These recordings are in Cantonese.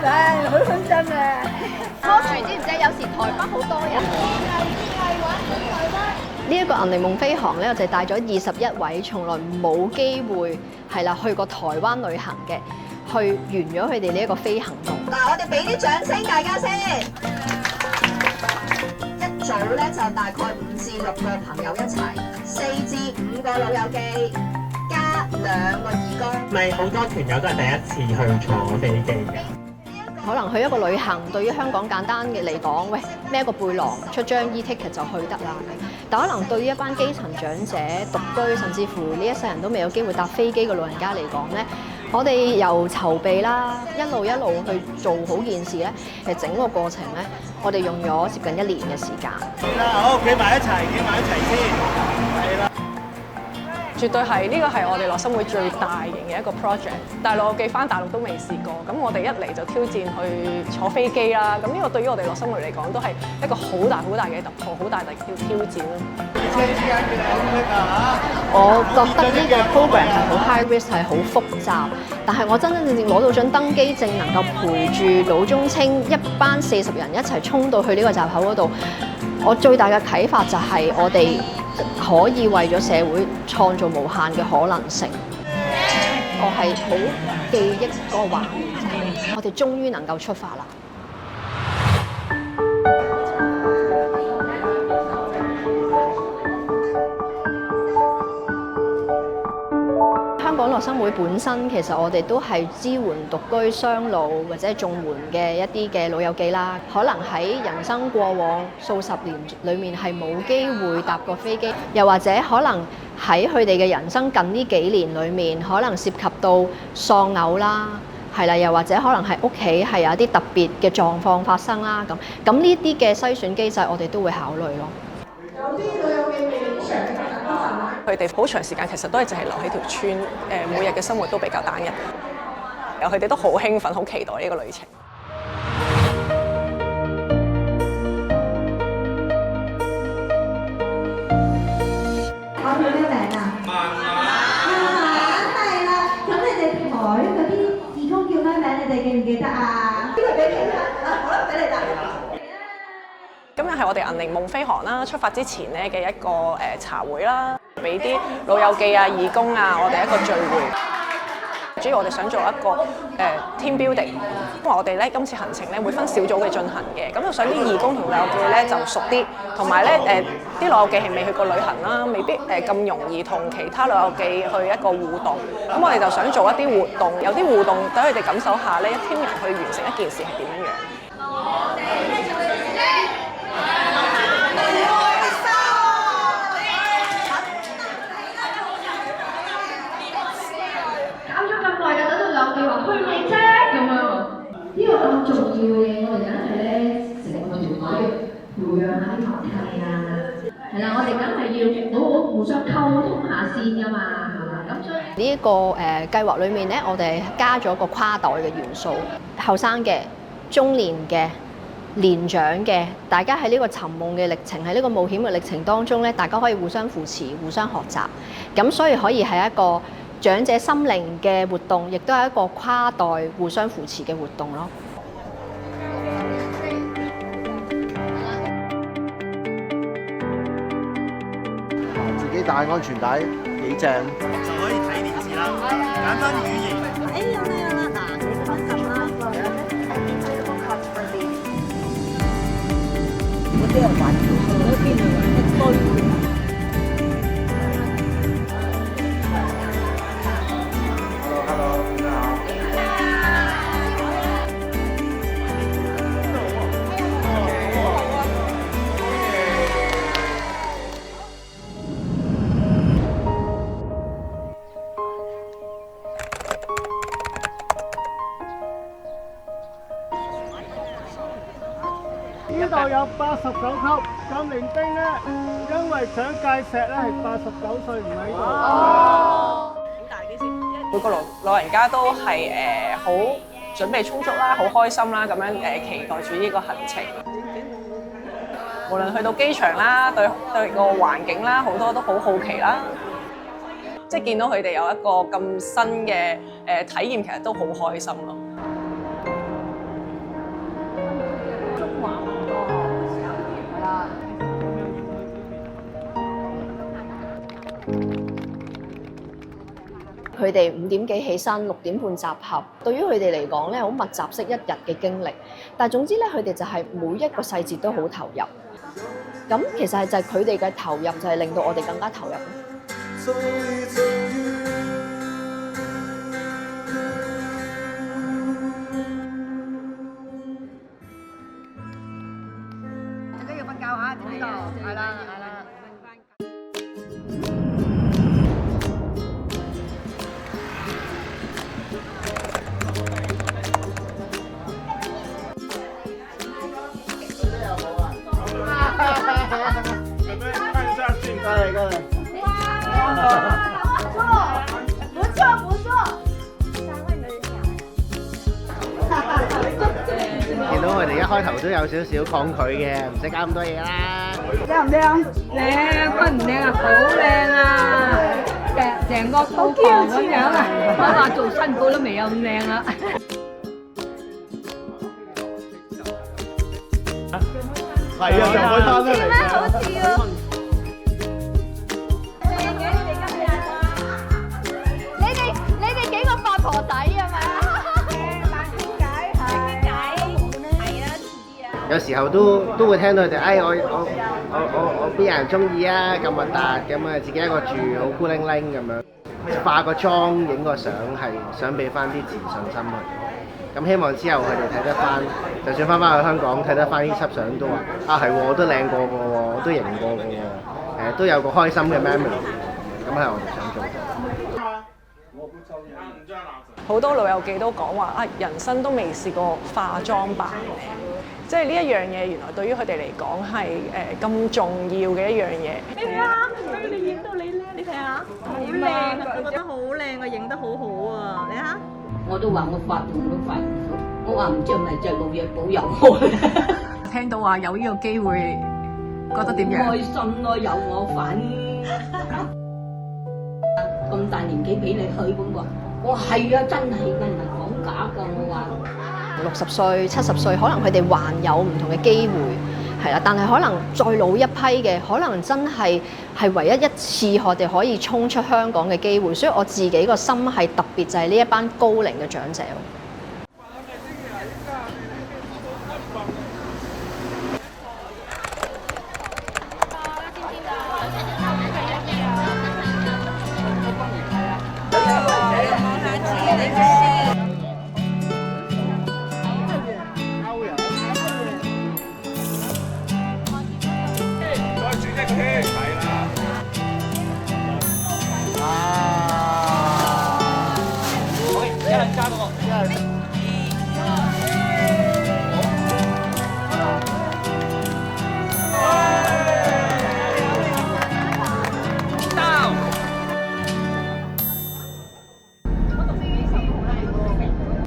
唉，好開心啊！科廚知唔知有時台北好多人？呢一個銀鈴夢飛航咧，我就帶咗21位從來冇機會係啦去過台灣旅行嘅，去完咗佢哋呢一個飛行夢。嗱，我哋俾啲掌聲大家先。一組咧就大概5至6個朋友一齊，4至5個老友記加2個義工。咪好多團友都係第一次去坐飛機嘅。可能去一個旅行，對於香港簡單嘅嚟講，喂，孭個背囊出張 e-ticket 就去得啦。但可能對於一班基層長者、獨居，甚至乎呢一世人都未有機會搭飛機嘅老人家嚟講咧，我哋由籌備啦，一路去做好件事咧，其實整個過程咧，我哋用咗接近1年嘅時間。好，企埋一齊先，係啦。絕對係呢個係我哋樂生會最大型嘅一個 project，但係老友記返大陸都未試過，咁我哋一嚟就挑戰去坐飛機啦，咁呢個對於我哋樂生會嚟講都係一個好大嘅突破，好大嘅挑戰咯。我覺得呢個 program 係好 high risk， 係好複雜，但係我真正攞到獎登機證，能夠陪住老中青一班40人一齊衝到去呢個閘口嗰度，我最大嘅啟發就係我哋可以為咗社會創造無限嘅可能性。我係好記憶嗰個畫面，我哋終於能夠出發啦！香港樂生會本身其實我哋都係支援獨居、雙老或者綜援嘅一啲嘅老友記啦。可能喺人生過往數十年裏面係冇機會搭過飛機，又或者可能喺佢哋嘅人生近呢幾年裏面，可能涉及到喪偶啦，係啦，又或者可能係屋企係有一啲特別嘅狀況發生啦。咁呢啲嘅篩選機制，我哋都會考慮咯。有啲老友記未上嘅都係咪？佢哋好長時間其實都係淨係留喺條村，每日嘅生活都比較單一。佢哋都好興奮、好期待呢個旅程。我叫咩名啊？係啦，咁你哋台嗰啲義工叫咩名？你哋記唔記得啊？呢個俾你啦，好啦，俾你啦。今日係我哋銀鈴夢飛航啦，出發之前咧嘅一個茶會啦，俾啲老友記啊、義工啊，我哋一個聚會。主要我哋想做一個team building，因為我哋咧今次行程咧會分小組嘅進行嘅，咁就想啲義工同老友記咧就熟啲，同埋咧啲老友記係未去過旅行啦，未必咁容易同其他老友記去一個互動，咁我哋就想做一啲活動，有啲互動等佢哋感受下咧一 team 人去完成一件事係點樣樣。你話去未啫咁樣？呢個咁重要嘅嘢，我哋梗係咧成個團隊培養下啲默契啊，係啦，我哋梗係要好好互相溝通下先噶嘛，係嘛？咁所以呢一個計劃裏面咧，我哋加咗個跨代嘅元素，後生嘅、中年嘅、年長嘅，大家喺呢個尋夢嘅歷程，喺呢個冒險嘅歷程當中咧，大家可以互相扶持、互相學習，咁所以可以係一個長者心靈嘅活動，亦都係一個跨代互相扶持嘅活動咯。自己帶安全帶幾正，就可以睇電視啦。簡單語言。有啦，嗱，你咁樣撳啦。嗰啲人玩嗰邊嚟玩一堆。呢度有89級，咁連丁咧，因為蔣介石咧係89歲唔喺度。好大件事，每個老人家都係好準備充足啦，好開心啦，咁樣期待住呢個行程。無論去到機場啦，對個環境啦，好多都好好奇啦。即係見到佢哋有一個咁新嘅體驗，其實都好開心咯。佢哋5點幾起身，6點半集合，對於佢哋嚟講咧，好密集式一日嘅經歷。但係總之咧，佢哋就係每一個細節都好投入。咁其實係就係佢哋嘅投入，就係令到我哋更加投入。都要瞓覺嚇，知道？係啦。見到佢哋一開頭都有少少抗拒嘅，唔使搞咁多嘢啦。靚唔靚？靚，乜唔靚啊？好靚啊！成個鋪房咁樣啊！我話做新婦都未有咁靚啦。係啊，上海灘都嚟嘅。好似啊！你哋幾個八婆仔係咪啊？有時候都會聽到佢哋，我邊有人中意啊，咁核突咁啊，自己一個住好孤零零咁樣，化個妝影個相係想俾翻啲自信心佢。咁希望之後佢哋睇得翻，就算翻去香港睇得翻呢輯相都話係我都靚過嘅喎，我都型過嘅喎，都有個開心嘅 memory。咁係我哋想做嘅。好多老友記都講話人生都未試過化妝扮靚，即係呢一樣嘢原來對於佢哋嚟講係咁重要嘅一樣嘢。你睇下，你影到你靚，你睇下，好靚啊！佢覺得好靚啊，影得好好啊！你睇下，我都話我發夢都發唔到，我話唔知係咪隻老嘢保佑我。聽到話有呢個機會，覺得點樣？開心咯，有我份。咁大年紀俾你去咁話，我話係啊，真係㗎，唔係講假㗎，我話。60歲、70歲，可能佢哋還有唔同嘅機會，係啦。但係可能再老一批嘅，可能真係唯一一次我哋可以衝出香港嘅機會。所以我自己個心係特別就係呢一班高齡嘅長者。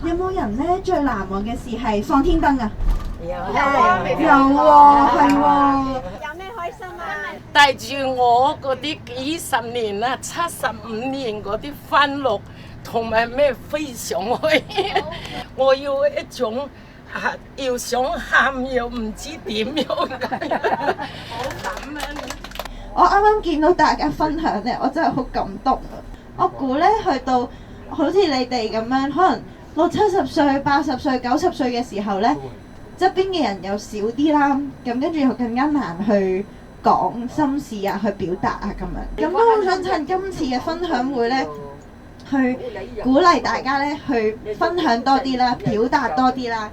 有冇人咧最難忘嘅事係放天燈啊？有喎，係喎。有咩開心啊？帶住我嗰啲幾十年啦、75年嗰啲歡樂同埋咩飛上去，我要一種要想喊又唔知點樣嘅。我啱啱見到大家分享咧，我真係好感動啊！我估咧去到好似你哋咁樣，可能60、70歲、80歲、90歲嘅時候咧，側邊嘅人又少啲啦，咁跟住又更加難去講心事啊，去表達啊咁樣。咁都好想趁今次嘅分享會咧，去鼓勵大家咧去分享多啲啦，表達多啲啦。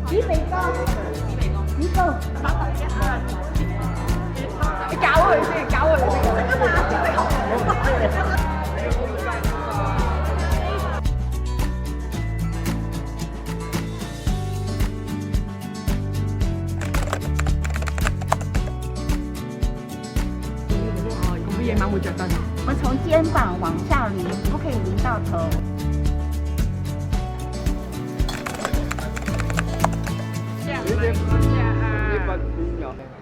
紫鼻哥，紫哥，你教佢先，教佢先。咁夜晚會着燈？我從肩膀往下淋，不可以淋到頭。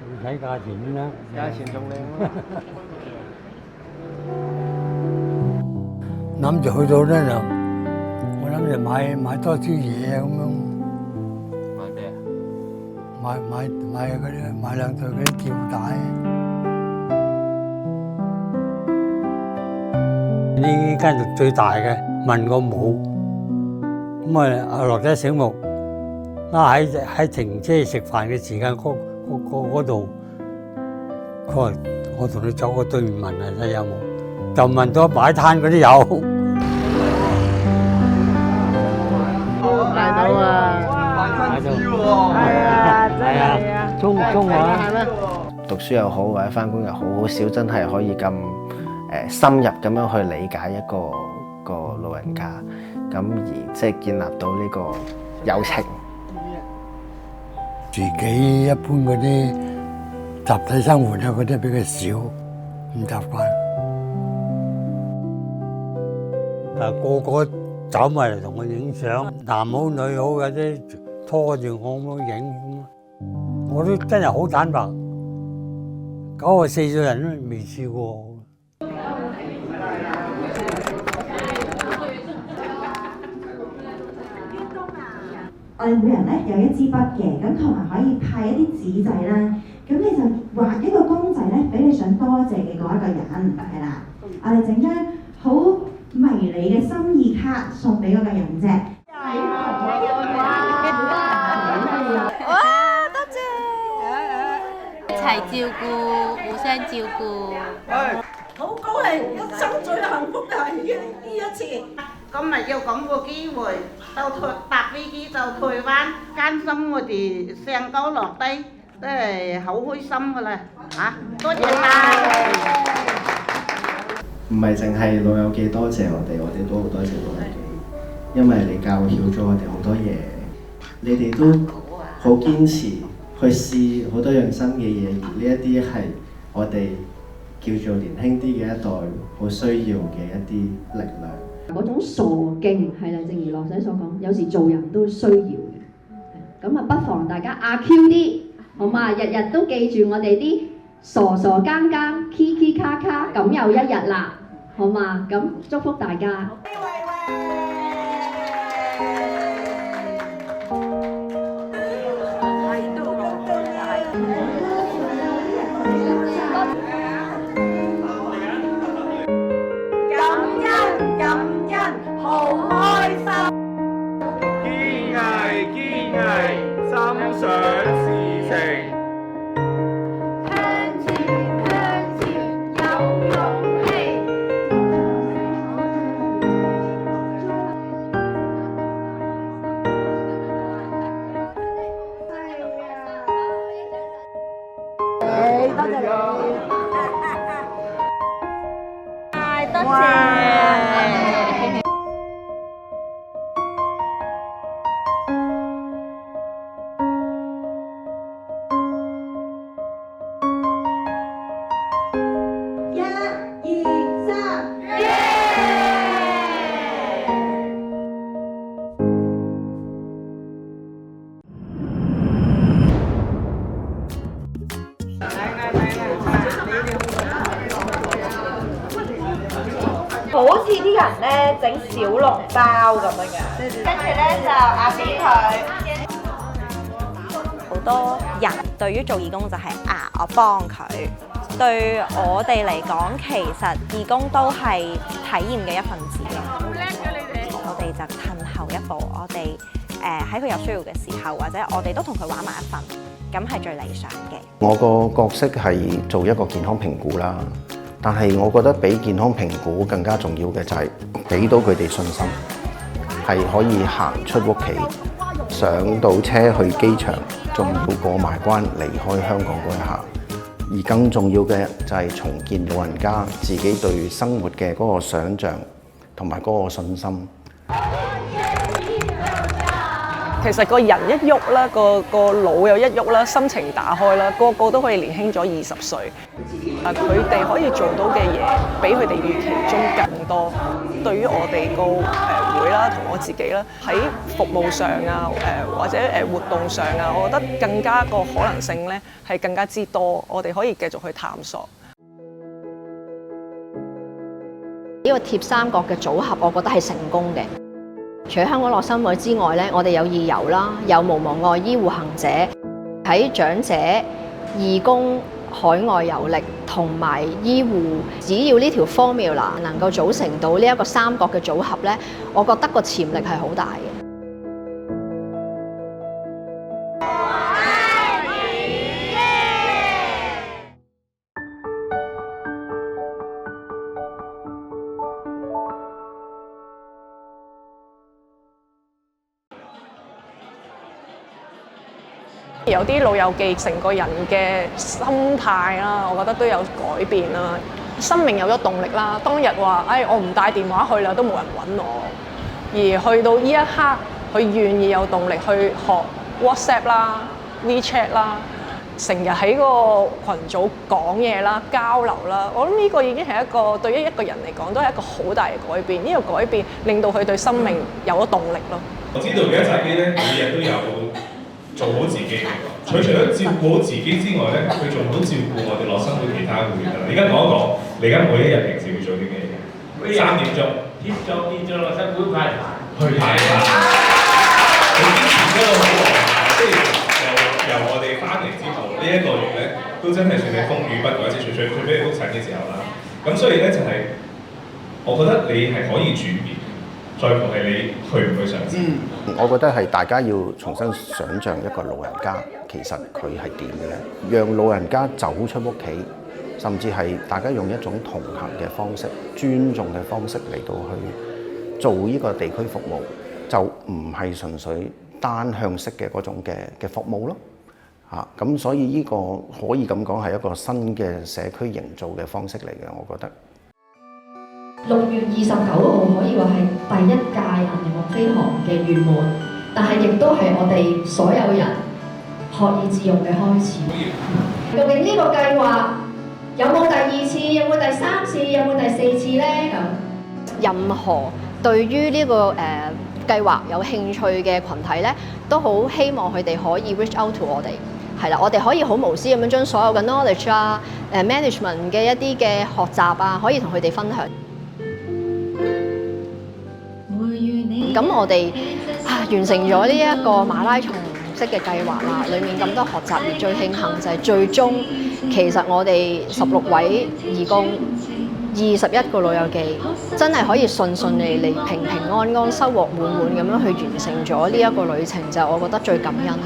唔使價錢啦，價錢仲靚啦。諗住去到咧就，我諗住買多啲嘢咁樣。買兩對嗰啲吊帶。呢間最大嘅問我冇，咁啊落低醒目，喺停車食飯嘅時間嗰度，佢話我同你走過對面問下睇有冇，就問到擺攤嗰啲有。買到啊！買到，係啊，真係啊，中啊！讀書又好，或者返工又好，好少真係可以咁深入咁樣去理解一個老人家，咁而即係建立到呢個友情。自己一般嗰啲集體生活啊，嗰啲比較少，唔習慣。個個走埋嚟同我影相，男好女好嘅啫，拖住我咁影，我都真係好坦白，94歲人都未試過。我哋每人咧有一支筆嘅，咁同埋可以派一啲紙仔啦。咁你就畫一個公仔咧，俾你想多謝嘅嗰一個人，係啦。我哋整張好迷你嘅心意卡送俾嗰個人啫。哇！多謝，一齊照顧，互相照顧。好高興，一生最幸福就係呢一次。今日有咁個機會，到搭飛機到台灣，艱辛我哋上高落低，都係好開心噶啦嚇！多謝晒。唔係淨係老友記多謝我哋都好多謝老友記，因為你教曉咗我哋好多嘢，你哋都好堅持去試好多樣新嘅嘢，而呢一啲係我哋叫做年輕啲嘅一代好需要嘅一啲力量。嗰種傻勁係啦，正如樂仔所講，有時做人都需要嘅。咁啊，不妨大家阿 Q 啲，好嘛？日日都記住我哋啲傻傻更更、K K 卡卡，咁又一日啦，好嘛？咁祝福大家。好開心！堅毅，心想事成。向前有勇氣。多謝你。多謝。好似啲人咧整小籠包咁樣嘅，跟住咧就壓扁佢。好多人對於做義工就係我幫佢，對我哋嚟講，其實義工都係體驗嘅一份子咯。好叻嘅你哋！我哋就褪後一步，我哋喺佢有需要嘅時候，或者我哋都同佢玩埋一份，咁係最理想嘅。我個角色係做一個健康評估啦。但係我覺得比健康評估更加重要嘅就係俾到佢哋信心，係可以行出屋企，上到車去機場，仲要過埋關離開香港嗰一下。而更重要嘅就係重建老人家自己對生活嘅嗰個想像同埋嗰個信心。其實個人一喐啦，個腦又一喐啦，心情打開啦，個個都可以年輕咗20歲。佢哋可以做到嘅嘢，比佢哋預期中更多。對於我哋個會啦，同我自己啦，喺服務上啊，或者活動上啊，我覺得更加個可能性咧係更加之多。我哋可以繼續去探索。呢個鐵三角嘅組合，我覺得係成功嘅。除咗香港樂心會之外咧，我哋有義遊啦，有無望愛醫護行者，喺喺長者、義工、海外遊歷同埋醫護，只要呢條 formula 能夠組成到呢一個三角嘅組合呢，我覺得個潛力係好大嘅。有啲老友記成個人嘅心態啦，我覺得都有改變啦，生命有咗動力啦。當日話，我唔帶電話去啦，都冇人揾我。而去到呢一刻，佢願意有動力去學 WhatsApp 啦、WeChat 啦，成日喺個群組講嘢啦、交流啦。我諗呢個已經係一個對於一個人嚟講都係一個好大嘅改變。呢個改變令到佢對生命有咗動力咯。我知道而家仔機咧，每日都有做好自己嘅，佢除咗照顧好自己之外咧，佢仲好照顧我哋樂生會其他會員啦。你而家講一講，你而家每一日平時會做啲咩嘢？3點鐘，貼咗樂生會派去派飯。佢堅持嗰個好和諧，即係由我哋翻嚟之後呢一個月咧，都真係算係風雨不改，即係除非你覆診嘅時候啦。咁所以咧就係，我覺得你係可以轉變。在乎係你去唔去嘗試。我覺得係大家要重新想像一個老人家，其實佢係點嘅咧？讓老人家走出屋企，甚至係大家用一種同行嘅方式、尊重嘅方式嚟到去做呢個地區服務，就唔係純粹單向式嘅嗰種嘅服務咯。咁所以呢個可以咁講係一個新嘅社區營造嘅方式嚟嘅，我覺得。6月29號可以話係第一屆銀齡夢飛航嘅圓滿，但係亦都係我哋所有人學以致用嘅開始。究竟呢個計劃有冇第2次？有冇第3次？有冇第4次呢？咁任何對於呢個計劃有興趣嘅群體咧，都好希望佢哋可以 reach out to 我哋。係啦，我哋可以好無私咁樣將所有嘅 knowledge 啊、management 嘅一啲嘅學習啊，可以同佢哋分享。咁我哋完成咗呢一個馬拉松式嘅計劃啦，裡面咁多學習，而最慶幸就係最終其實我哋16位義工、21個老友記，真係可以順順利利、平平安安、收穫滿滿咁樣去完成咗呢一個旅程，就係我覺得最感恩。